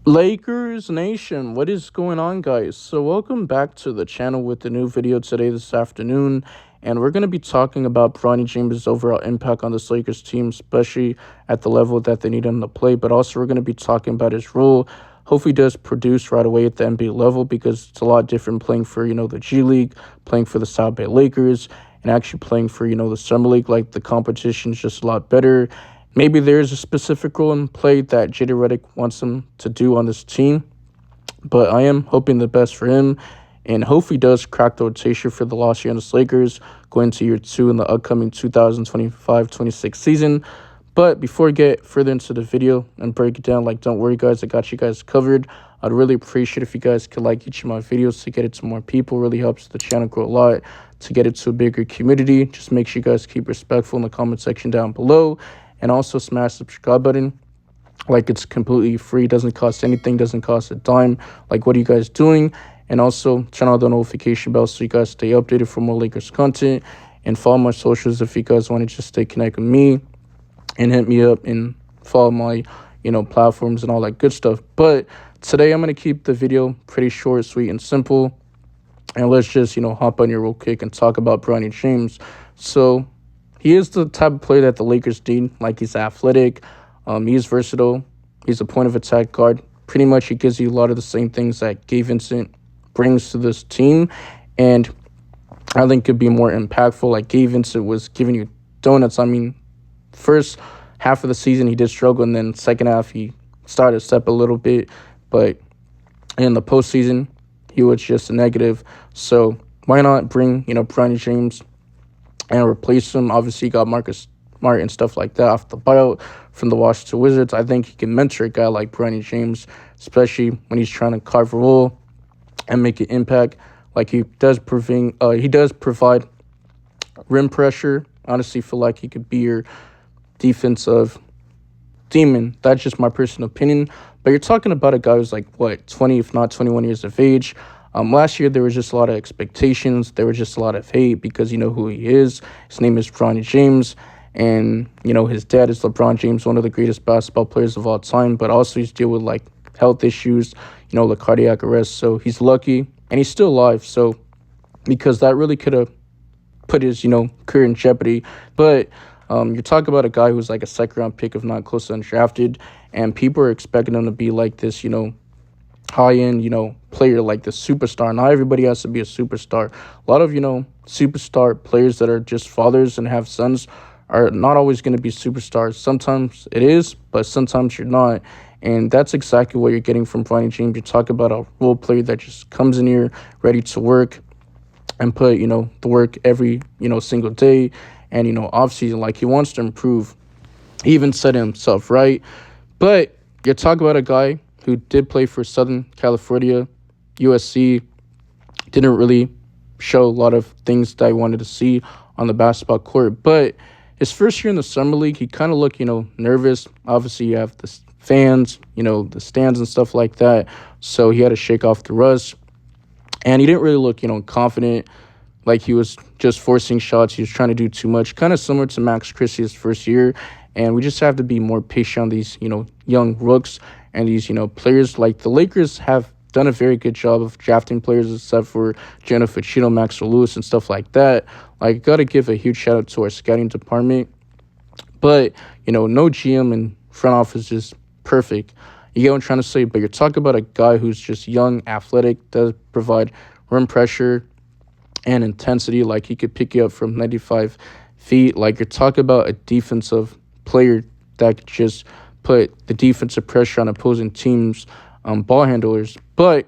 Lakers Nation, what is going on, guys? So, welcome back to the channel with the new video today, this afternoon. And we're going to be talking about Bronny James' overall impact on this Lakers team, especially at the level that they need him to play. But also, we're going to be talking about his role. Hopefully, he does produce right away at the NBA level because it's a lot different playing for, the G League, playing for the South Bay Lakers, and actually playing for, the Summer League. Like, the competition is just a lot better. Maybe there's a specific role in play that Redick wants him to do on this team, but I am hoping the best for him, and hopefully does crack the rotation for the Los Angeles Lakers going to year two in the upcoming 2025-26 season. But before we get further into the video and break it down, don't worry, guys, I got you guys covered. I'd really appreciate if you guys could like each of my videos to get it to more people. Really helps the channel grow a lot, to get it to a bigger community. Just make sure you guys keep respectful in the comment section down below. And also smash the subscribe button. It's completely free, doesn't cost anything, doesn't cost a dime. What are you guys doing? And also turn on the notification bell so you guys stay updated for more Lakers content. And follow my socials if you guys want to just stay connected with me. And hit me up and follow my, platforms and all that good stuff. But today I'm going to keep the video pretty short, sweet, and simple. And let's just, hop on here real quick and talk about Bronny James. So he is the type of player that the Lakers need. He's athletic. He's versatile. He's a point of attack guard. Pretty much he gives you a lot of the same things that Gabe Vincent brings to this team. And I think could be more impactful. Gabe Vincent was giving you donuts. First half of the season he did struggle. And then second half he started to step a little bit. But in the postseason, he was just a negative. So why not bring, Bronny James and replace him? Obviously, you got Marcus Smart and stuff like that off the buyout from the Washington Wizards. I think he can mentor a guy like Bronny James, especially when he's trying to carve a role and make an impact. He does provide rim pressure. Honestly, feel like he could be your defensive demon. That's just my personal opinion. But you're talking about a guy who's 20, if not 21 years of age. Last year, there was just a lot of expectations. There was just a lot of hate because you know who he is. His name is Bronny James. And, his dad is LeBron James, one of the greatest basketball players of all time. But also he's dealing with, health issues, the cardiac arrest. So he's lucky. And he's still alive. So because that really could have put his, career in jeopardy. But you're talking about a guy who's a second-round pick, if not close to undrafted. And people are expecting him to be this, high-end, player, the superstar. Not everybody has to be a superstar. A lot of, superstar players that are just fathers and have sons are not always going to be superstars. Sometimes it is, but sometimes you're not. And that's exactly what you're getting from Bronny James. You talk about a role player that just comes in here ready to work and put, the work every, single day. And, off-season, he wants to improve. He even said it himself, right? But you're talking about a guy who did play for Southern California, USC, didn't really show a lot of things that I wanted to see on the basketball court. But his first year in the Summer League, he kind of looked, nervous. Obviously, you have the fans, the stands and stuff like that. So he had to shake off the rust. And he didn't really look, confident. He was just forcing shots. He was trying to do too much. Kind of similar to Max Christie's first year. And we just have to be more patient on these, young rooks and these, players. The Lakers have done a very good job of drafting players except for Jenna Ficino, Maxwell Lewis, and stuff like that. Got to give a huge shout out to our scouting department. But, no GM and front office is perfect. You get what I'm trying to say? But you're talking about a guy who's just young, athletic, does provide rim pressure and intensity. He could pick you up from 95 feet. You're talking about a defensive player that could just put the defensive pressure on opposing teams' ball handlers. But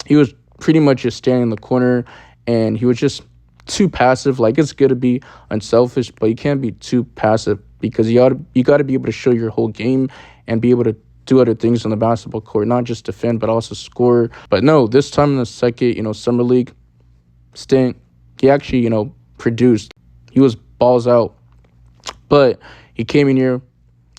he was pretty much just standing in the corner, and he was just too passive. It's good to be unselfish, but you can't be too passive because you got to be able to show your whole game and be able to do other things on the basketball court, not just defend, but also score. But no, this time in the second, Summer League stint, he actually, produced. He was balls out. But he came in here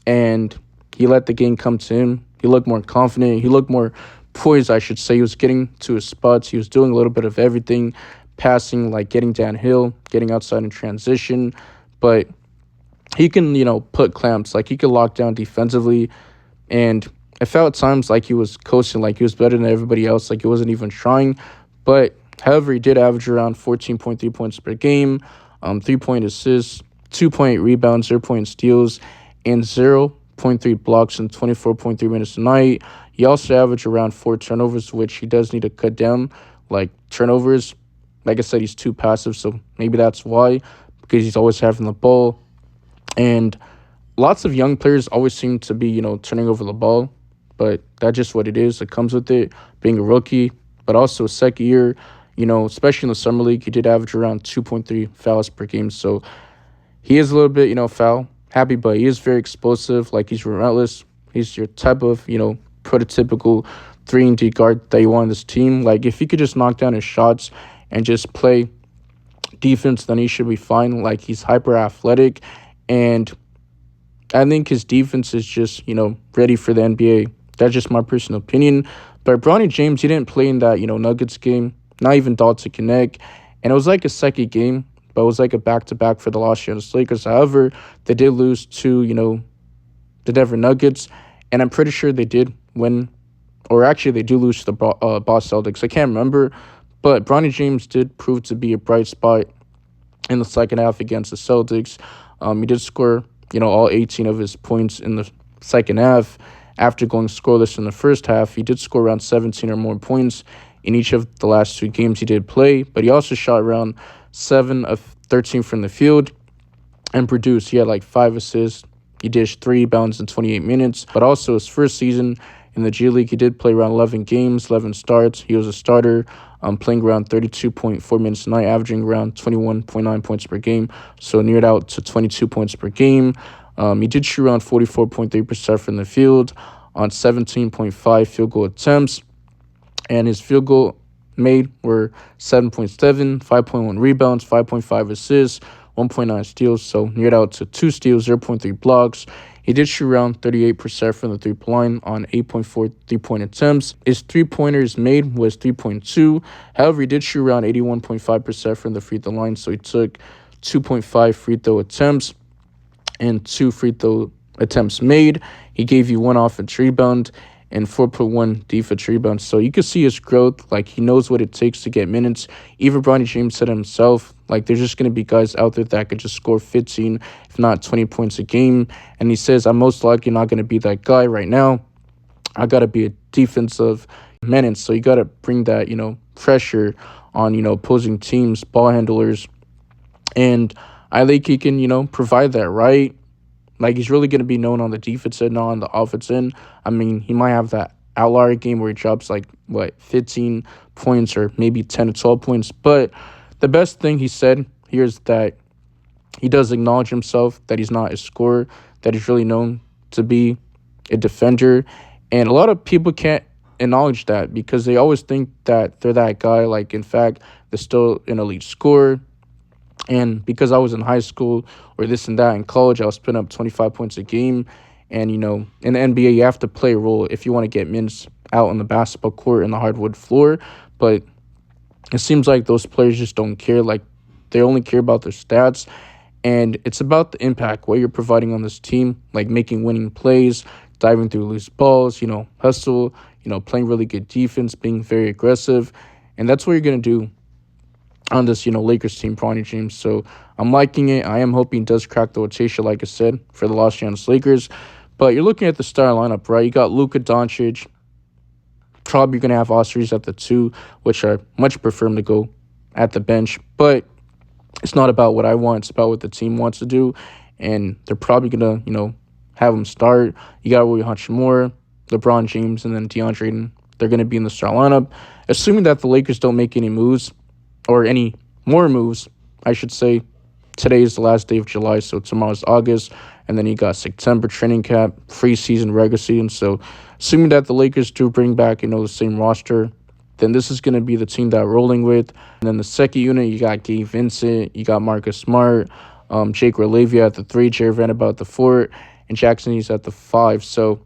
and he let the game come to him. He looked more confident. He looked more poised, I should say. He was getting to his spots. He was doing a little bit of everything, passing, getting downhill, getting outside in transition. But he can, put clamps. He can lock down defensively. And it felt at times like he was coasting, like he was better than everybody else, like he wasn't even trying. But however, he did average around 14.3 points per game, 3-point assists, 2.8 rebounds, 0-point steals, and 0.3 blocks in 24.3 minutes a night. He also averaged around 4 turnovers, which he does need to cut down. Like turnovers, like I said, he's too passive, so maybe that's why, because he's always having the ball. And lots of young players always seem to be, turning over the ball, but that's just what it is. It comes with it, being a rookie, but also a second year, especially in the summer league, he did average around 2.3 fouls per game. So he is a little bit, foul happy, but he is very explosive. Like, he's relentless. He's your type of, prototypical 3-and-D guard that you want on this team. Like, if he could just knock down his shots and just play defense, then he should be fine. Like, he's hyper athletic, and I think his defense is just, ready for the NBA. That's just my personal opinion. But Bronny James, he didn't play in that, Nuggets game, not even Dalton Connect. And it was like a second game, but it was like a back-to-back for the Los Angeles Lakers. However, they did lose to, the Denver Nuggets. And I'm pretty sure they did win, or actually they do lose to the Boston Celtics. I can't remember. But Bronny James did prove to be a bright spot in the second half against the Celtics. He did score, all 18 of his points in the second half. After going scoreless in the first half, he did score around 17 or more points in each of the last 2 games he did play. But he also shot around 7 of 13 from the field and produced. He had like 5 assists. He dished 3 rebounds in 28 minutes. But also his first season in the G League, he did play around 11 games, 11 starts. He was a starter, playing around 32.4 minutes a night, averaging around 21.9 points per game. So neared out to 22 points per game. He did shoot around 44.3% from the field on 17.5 field goal attempts. And his field goal made were 7.7, 5.1 rebounds, 5.5 assists, 1.9 steals. So neared out to 2 steals, 0.3 blocks. He did shoot around 38% from the three-point line on 8.4 three-point attempts. His three-pointers made was 3.2. However, he did shoot around 81.5% from the free throw line. So he took 2.5 free throw attempts and 2 free throw attempts made. He gave you 1 offensive rebound and 4.1 defense rebounds. So you can see his growth. Like, he knows what it takes to get minutes. Even Bronny James said himself, like, there's just going to be guys out there that could just score 15, if not 20 points a game. And he says, I'm most likely not going to be that guy right now. I got to be a defensive menace. So you got to bring that, pressure on, opposing teams, ball handlers. And I think he can, provide that, right? Like, he's really going to be known on the defense end, not on the offense end. I mean, he might have that outlier game where he drops, 15 points or maybe 10 to 12 points. But the best thing he said here is that he does acknowledge himself, that he's not a scorer, that he's really known to be a defender. And a lot of people can't acknowledge that because they always think that they're that guy. Like, in fact, they're still an elite scorer. And because I was in high school or this and that in college, I was putting up 25 points a game. And, in the NBA, you have to play a role if you want to get minutes out on the basketball court and the hardwood floor. But it seems like those players just don't care. Like, they only care about their stats. And it's about the impact, what you're providing on this team, like making winning plays, diving through loose balls, hustle, playing really good defense, being very aggressive. And that's what you're going to do on this, Lakers team, Bronny James. So I'm liking it. I am hoping he does crack the rotation, like I said, for the Los Angeles Lakers. But you're looking at the star lineup, right? You got Luka Doncic. Probably going to have Ospreys at the 2, which I much prefer him to go at the bench. But it's not about what I want. It's about what the team wants to do. And they're probably going to, have him start. You got Rui Hachimura, LeBron James, and then DeAndre Ayton. They're going to be in the star lineup. Assuming that the Lakers don't make any moves, or any more moves, I should say. Today is the last day of July, so tomorrow's August. And then you got September training camp, preseason, regular season. So assuming that the Lakers do bring back, the same roster, then this is going to be the team that we're rolling with. And then the second unit, you got Gabe Vincent, you got Marcus Smart, Jake Relavia at the 3, Jared Vanderbilt at the 4, and Jackson Hayes at the 5. So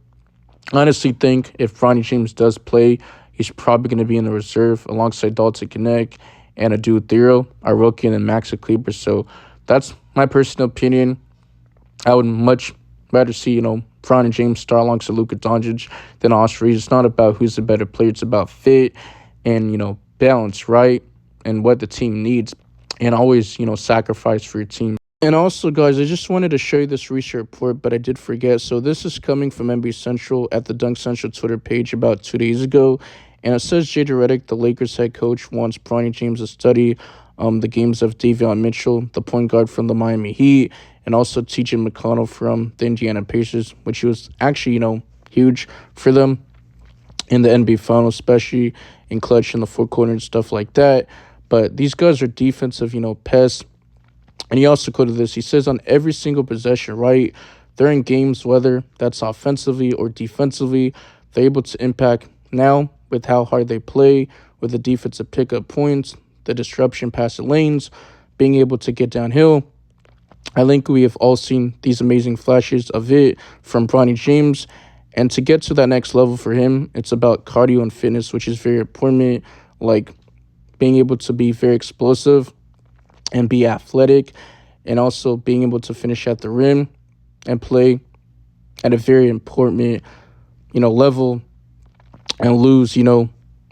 I honestly think if Bronny James does play, he's probably going to be in the reserve alongside Dalton Connect and a dude Thero, our rookie, and then Max Kleber. So that's my personal opinion. I would much rather see, Bronny James star alongside Luka Doncic than Austin Reeves. It's not about who's the better player. It's about fit and, balance, right? And what the team needs. And always, sacrifice for your team. And also, guys, I just wanted to show you this research report, but I did forget. So this is coming from NBA Central at the Dunk Central Twitter page about 2 days ago. And it says JJ Redick, the Lakers head coach, wants Bronny James to study the games of Davion Mitchell, the point guard from the Miami Heat, and also TJ McConnell from the Indiana Pacers, which was actually, huge for them in the NBA Finals, especially in clutch in the fourth quarter and stuff like that. But these guys are defensive, pests. And he also quoted this. He says, on every single possession, right, they're in games, whether that's offensively or defensively, they're able to impact now with how hard they play, with the defensive pickup points, the disruption past the lanes, being able to get downhill. I think we have all seen these amazing flashes of it from Bronny James. And to get to that next level for him, it's about cardio and fitness, which is very important, like being able to be very explosive and be athletic, and also being able to finish at the rim and play at a very important, level, and lose,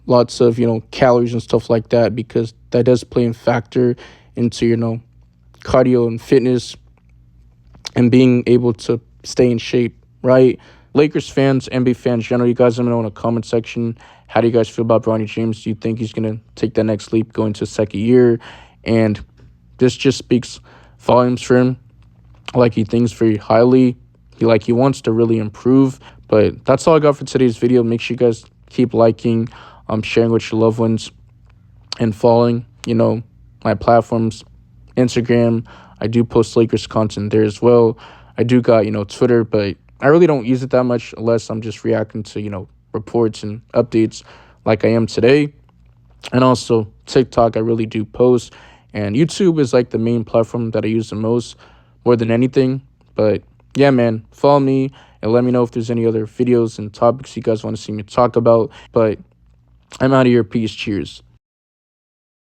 lots of, calories and stuff like that, because that does play a factor into, cardio and fitness and being able to stay in shape, right? Lakers fans, NBA fans, generally, you guys let me know in the comment section. How do you guys feel about Bronny James? Do you think he's going to take that next leap, go into second year? And this just speaks volumes for him. Like, he thinks very highly. He wants to really improve. But that's all I got for today's video. Make sure you guys keep liking, sharing with your loved ones, and following, my platforms. Instagram, I do post Lakers content there as well. I do got, Twitter, but I really don't use it that much unless I'm just reacting to, reports and updates like I am today. And also TikTok, I really do post. And YouTube is like the main platform that I use the most, more than anything. But yeah, man, follow me and let me know if there's any other videos and topics you guys want to see me talk about. But I'm out of here. Peace. Cheers.